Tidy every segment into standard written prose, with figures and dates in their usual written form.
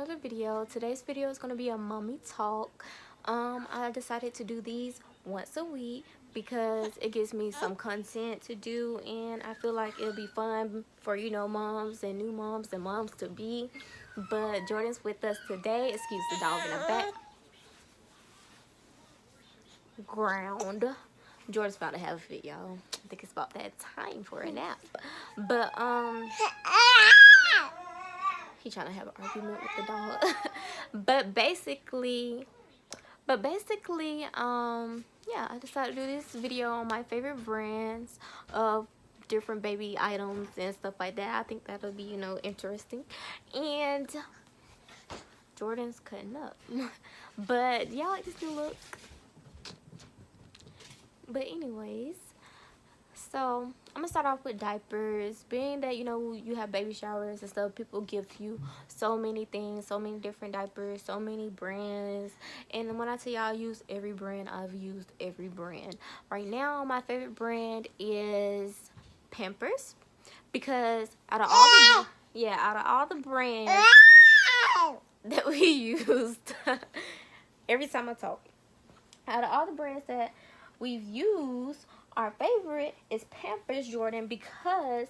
another video. Today's video is going to be a mommy talk. I decided to do these once a week because it gives me some content to do, and I feel like it'll be fun for, you know, moms and new moms and moms to be. But Jordan's with us today. Excuse the dog in the background. Jordan's about to have a fit, y'all. I think it's about that time for a nap. But he trying to have an argument with the dog. but basically, yeah, I decided to do this video on my favorite brands of different baby items and stuff like that. I think that'll be, you know, interesting. And Jordan's cutting up. But y'all like this new look? But anyways, so I'm gonna start off with diapers. Being that, you know, you have baby showers and stuff, people give you so many things, so many different diapers, so many brands. And when I tell y'all I use every brand, I've used every brand. Right now my favorite brand is Pampers, because out of all the brands that we used every time I talk, out of all the brands that we've used, our favorite is Pampers, Jordan, because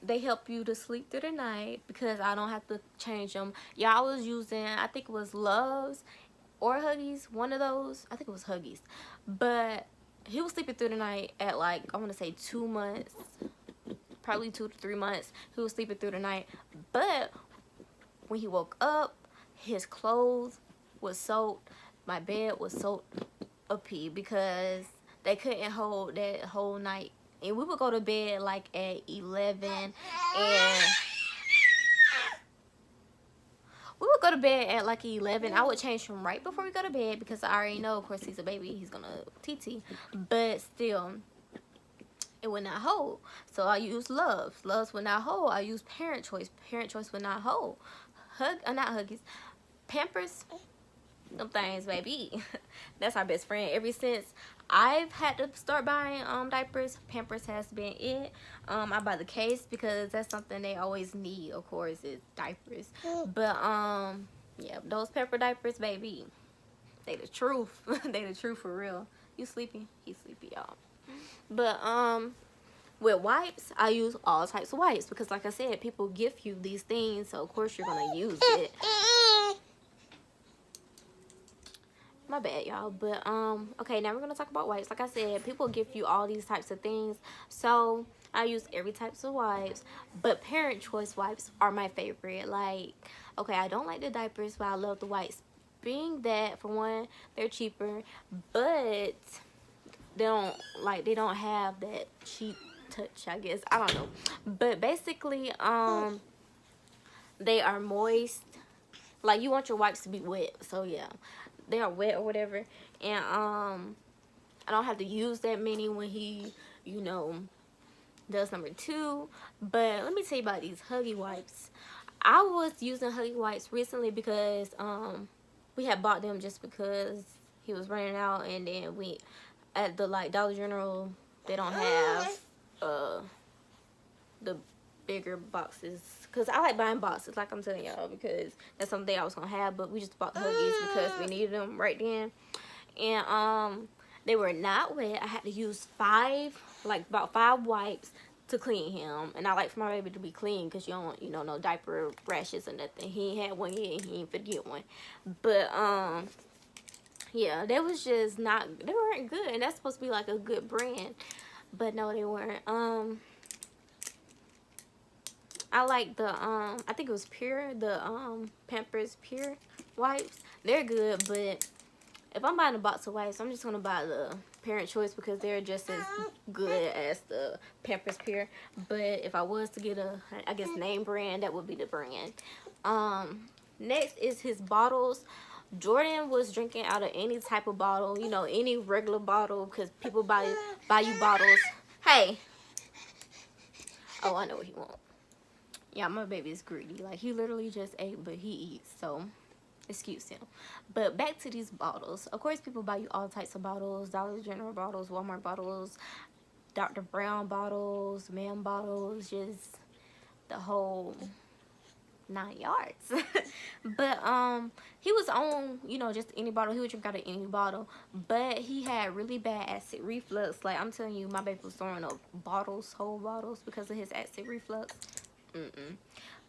they help you to sleep through the night, because I don't have to change them. Y'all was using, I think it was Loves or Huggies, one of those. I think it was Huggies. But he was sleeping through the night at, like, I want to say 2 months, probably 2 to 3 months. He was sleeping through the night. But when he woke up, his clothes was soaked. My bed was soaked a pee, because they couldn't hold that whole night. And we would go to bed like at 11, and we would go to bed at like 11. I would change him right before we go to bed, because I already know, of course, he's a baby, he's gonna TT. But still, it would not hold. So I used Loves. Loves would not hold. I used Parent Choice. Parent Choice would not hold. Not Huggies. Pampers, them things, baby. That's our best friend. Ever since I've had to start buying diapers, Pampers has been it. I buy the case because that's something they always need, of course, is diapers. But yeah, those Pamper diapers, baby, they the truth. They the truth for real. You sleepy? He's sleepy, y'all. But with wipes, I use all types of wipes, because like I said, people gift you these things, so of course you're gonna use it. My bad, y'all. But okay, now we're gonna talk about wipes. Like I said, people give you all these types of things, so I use every types of wipes. But Parent Choice wipes are my favorite. Like, okay, I don't like the diapers, but I love the wipes. Being that, for one, they're cheaper, but they don't have that cheap touch, I guess. I don't know. But basically, they are moist. Like, you want your wipes to be wet, so yeah, they are wet or whatever. And I don't have to use that many when he, you know, does number 2. But let me tell you about these Huggy wipes. I was using Huggy wipes recently because we had bought them just because he was running out, and then we at the like Dollar General, they don't have the bigger boxes, because I like buying boxes, like I'm telling y'all, because that's something I was gonna have. But we just bought the Huggies because we needed them right then. And they were not wet. I had to use about five wipes to clean him. And I like for my baby to be clean, because you don't want, you know, no diaper rashes or nothing. He ain't had one yet, and he ain't finna get one. But yeah, they was just not, they weren't good. And that's supposed to be like a good brand, but no, they weren't. I like the I think it was Pure, the Pampers Pure wipes. They're good, but if I'm buying a box of wipes, I'm just gonna buy the Parent Choice, because they're just as good as the Pampers Pure. But if I was to get a, I guess, name brand, that would be the brand. Next is his bottles. Jordan was drinking out of any type of bottle, you know, any regular bottle, because people buy you bottles. Hey. Oh, I know what he wants. Yeah, my baby is greedy. Like, he literally just ate, but he eats, so excuse him. But back to these bottles. Of course, people buy you all types of bottles. Dollar General bottles, Walmart bottles, Dr. Brown bottles, man bottles, just the whole 9 yards. But he was on, you know, just any bottle. He would drink out of any bottle, but he had really bad acid reflux. Like, I'm telling you, my baby was throwing up bottles, whole bottles, because of his acid reflux.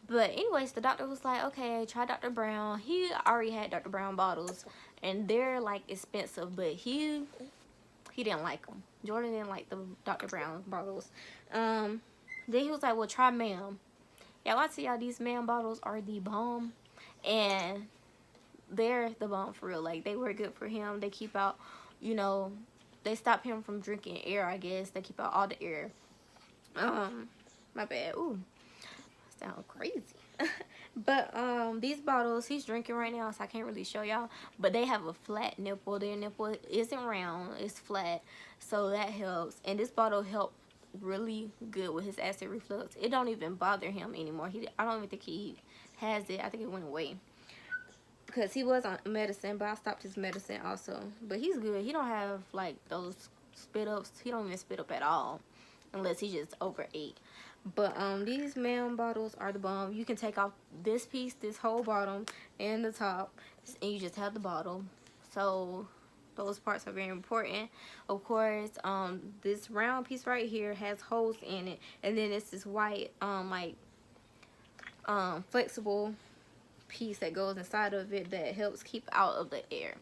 But anyways, the doctor was like, okay, try Dr. Brown. He already had Dr. Brown bottles, and they're like expensive, but he didn't like them. Jordan didn't like the Dr. Brown bottles. Then he was like, well, try ma'am. Y'all, I tell y'all, these man bottles are the bomb, and they're the bomb for real. Like, they were good for him. They keep out, you know, they stop him from drinking air, I guess. They keep out all the air. My bad. Ooh, sound crazy. But these bottles he's drinking right now, so I can't really show y'all, but they have a flat nipple. Their nipple isn't round, it's flat, so that helps. And this bottle helped really good with his acid reflux. It don't even bother him anymore. I don't even think he has it. I think it went away because he was on medicine, but I stopped his medicine also. But he's good. He don't have like those spit ups. He don't even spit up at all unless he just overate. But these man bottles are the bomb. You can take off this piece, this whole bottom, and the top, and you just have the bottle. So those parts are very important. Of course, this round piece right here has holes in it, and then it's this white flexible piece that goes inside of it that helps keep out of the air.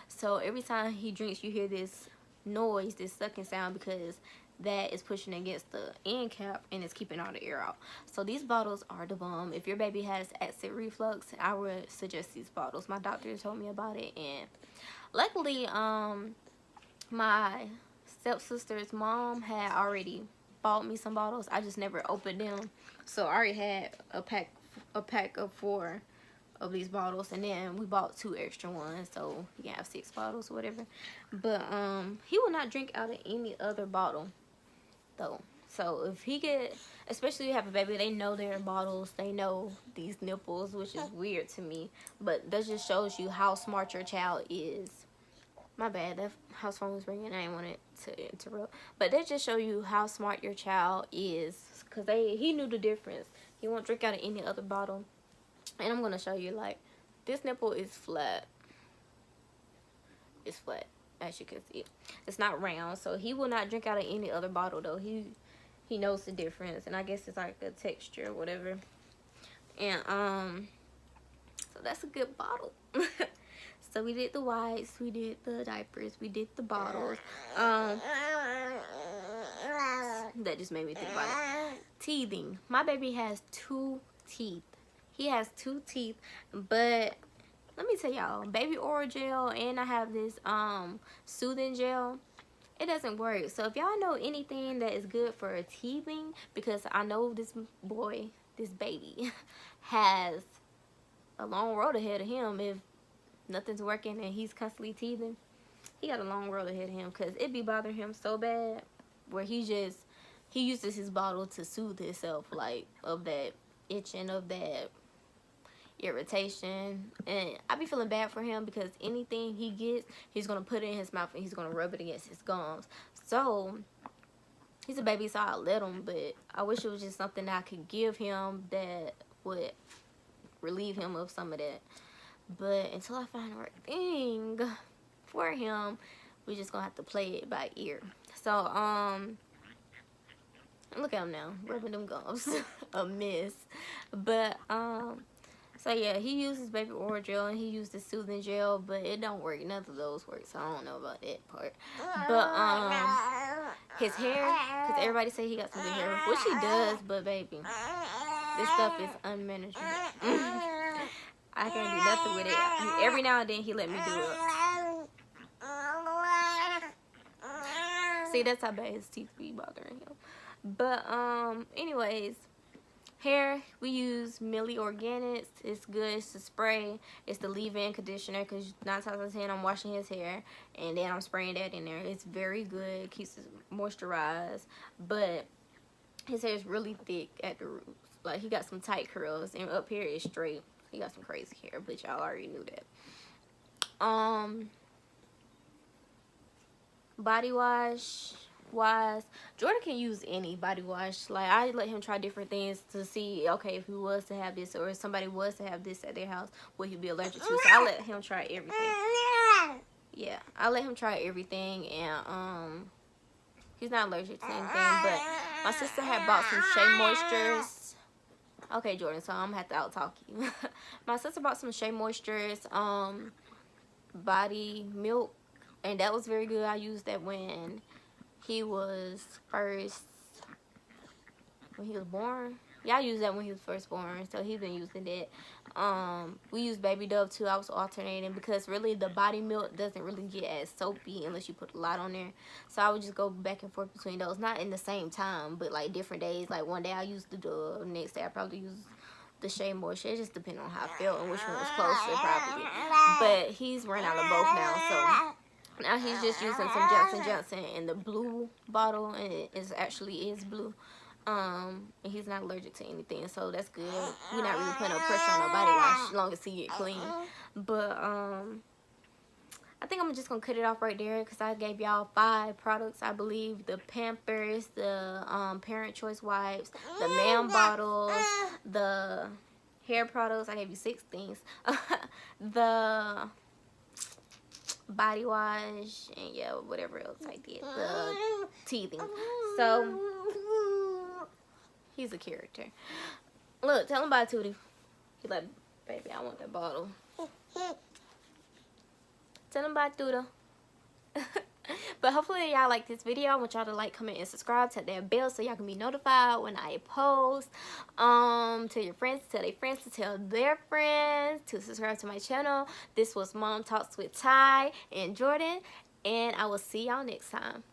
So every time he drinks, you hear this noise, this sucking sound, because that is pushing against the end cap and it's keeping all the air out. So these bottles are the bomb. If your baby has acid reflux, I would suggest these bottles. My doctor told me about it, and luckily my stepsister's mom had already bought me some bottles. I just never opened them, so I already had a pack of 4 of these bottles, and then we bought 2 extra ones, so you can have 6 bottles or whatever. But he will not drink out of any other bottle though. So if he especially if you have a baby, they know their bottles, they know these nipples, which is weird to me, but that just shows you how smart your child is. My bad, that house phone was ringing. I didn't want it to interrupt, but that just show you how smart your child is, because he knew the difference. He won't drink out of any other bottle. And I'm gonna show you, like, this nipple is flat. It's flat, as you can see. It's not round, so he will not drink out of any other bottle though. He knows the difference, and I guess it's like a texture or whatever. And so that's a good bottle. So we did the wipes, we did the diapers, we did the bottles. That just made me think about it. Teething. My baby has 2 teeth. He has 2 teeth, but let me tell y'all, baby oral gel, and I have this soothing gel, it doesn't work. So if y'all know anything that is good for teething, because I know this boy, this baby, has a long road ahead of him. If nothing's working and he's constantly teething, he got a long road ahead of him, because it be bothering him so bad where he uses his bottle to soothe himself, like, of that itching, of that irritation. And I be feeling bad for him, because anything he gets, he's gonna put it in his mouth and he's gonna rub it against his gums. So he's a baby, so I'll let him, but I wish it was just something that I could give him that would relieve him of some of that. But until I find the right thing for him, we just gonna have to play it by ear. So look at him now, rubbing them gums. A mess. But so yeah, he uses baby oral gel and he used the soothing gel, but it don't work. None of those work, so I don't know about that part. But his hair, because everybody say he got some good hair, which he does, but baby, this stuff is unmanageable. I can't do nothing with it. Every now and then he let me do it. See, that's how bad his teeth be bothering him. But anyways, hair, we use Organics. It's good. It's a spray. It's the leave-in conditioner, because 9 times out of 10 I'm washing his hair and then I'm spraying that in there. It's very good. It keeps it moisturized. But his hair is really thick at the roots. Like, he got some tight curls, and up here is straight. He got some crazy hair, but y'all already knew that. Body wash, wise, Jordan can use any body wash. Like, I let him try different things to see, okay, if he was to have this or if somebody was to have this at their house, would he be allergic to? So I let him try everything. Yeah, I let him try everything, and he's not allergic to anything. But my sister had bought some Shea Moistures. Okay, Jordan, so I'm gonna have to out talk you. My sister bought some Shea Moistures, body milk, and that was very good. I used that when he was born. Yeah, I used that when he was first born, so he's been using it. We use Baby Dove too. I was alternating because really the body milk doesn't really get as soapy unless you put a lot on there. So I would just go back and forth between those, not in the same time, but like different days. Like one day I used the Dove, next day I probably use the Shea Moisture. It just depends on how I felt and which one was closer probably. But he's run out of both now, so now he's just using some Johnson Johnson in the blue bottle, and it actually is blue. And he's not allergic to anything, so that's good. We're not really putting no pressure on no body wash as long as he get clean. But I think I'm just gonna cut it off right there because I gave y'all 5 products, I believe. The Pampers, the Parent Choice wipes, the Man bottles, the hair products. I gave you 6 things. The body wash, and yeah, whatever else I did. The teething. So he's a character. Look, tell him bye, Tootie. He's like, baby, I want that bottle. Tell him bye, Tootie. But hopefully y'all like this video. I want y'all to like, comment, and subscribe. Tap that bell so y'all can be notified when I post. Tell your friends to tell their friends to tell their friends to subscribe to my channel. This was Mom Talks with Ty and Jordan, and I will see y'all next time.